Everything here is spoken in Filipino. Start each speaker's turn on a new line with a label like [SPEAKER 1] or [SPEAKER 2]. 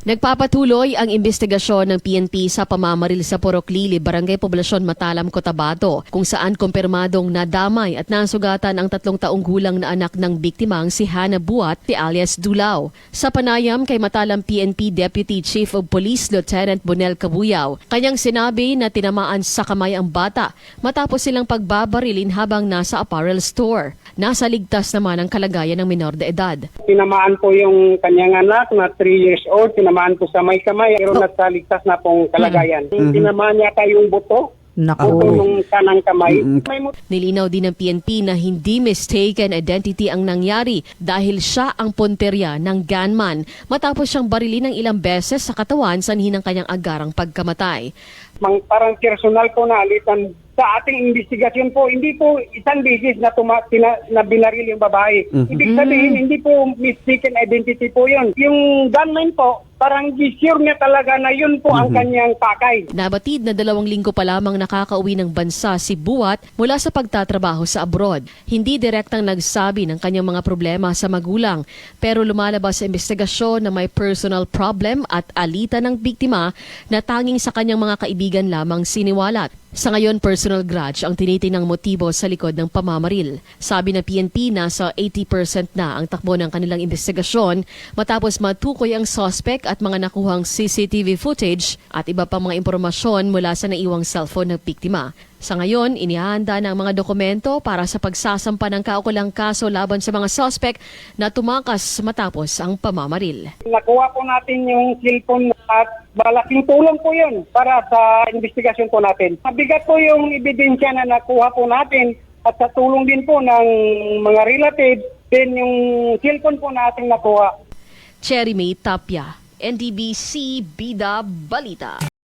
[SPEAKER 1] Nagpapatuloy ang investigasyon ng PNP sa pamamaril sa Purok Lili, Barangay Poblasyon Matalam, Cotabato, kung saan kumpirmadong nadamay at nasugatan ang 3 taong gulang na anak ng biktimang si Hannah Buat alias Dulao. Sa panayam kay Matalam PNP Deputy Chief of Police Lieutenant Bonel Cabuyao, kanyang sinabi na tinamaan sa kamay ang bata matapos silang pagbabarilin habang nasa apparel store. Nasa ligtas naman ang kalagayan ng menor de edad.
[SPEAKER 2] Tinamaan po yung kanyang anak na 3 years old, tinamaan po sa may kamay, pero nasa ligtas na pong kalagayan. Tinamaan yata yung buto, buto ng kanang kamay.
[SPEAKER 1] Nilinaw din ng PNP na hindi mistaken identity ang nangyari dahil siya ang punterya ng gunman matapos siyang barilin ng ilang beses sa katawan sanhin ng kanyang agarang pagkamatay.
[SPEAKER 2] Parang personal po na alitan sa ating investigasyon po, hindi po isang beses na binaril yung babae. Ibig sabihin, hindi po mistaken identity po yun. Yung gunman po, parang sure niya talaga na yun po ang kanyang pakay.
[SPEAKER 1] Nabatid na 2 linggo pa lamang nakakauwi ng bansa si Buat mula sa pagtatrabaho sa abroad. Hindi direktang nagsabi ng kanyang mga problema sa magulang, pero lumalabas sa investigasyon na may personal problem at alitan ng biktima na tanging sa kanyang mga kaibigan lamang siniwalat. Sa ngayon, personal grudge ang tinitinang motibo sa likod ng pamamaril. Sabi ng PNP, nasa 80% na ang takbo ng kanilang investigasyon matapos matukoy ang suspect at mga nakuhang CCTV footage at iba pang mga impormasyon mula sa naiwang cellphone ng biktima. Sa ngayon, inihahanda ng mga dokumento para sa pagsasampa ng kaukulang kaso laban sa mga suspect na tumakas matapos ang pamamaril.
[SPEAKER 2] Nakuha po natin yung cellphone at malaking tulong po yun para sa investigasyon po natin. Mabigat po yung ebidensya na nakuha po natin at sa tulong din po ng mga relatives, din yung cellphone po natin nakuha.
[SPEAKER 1] Cherry May Tapia, NDBC Bida Balita.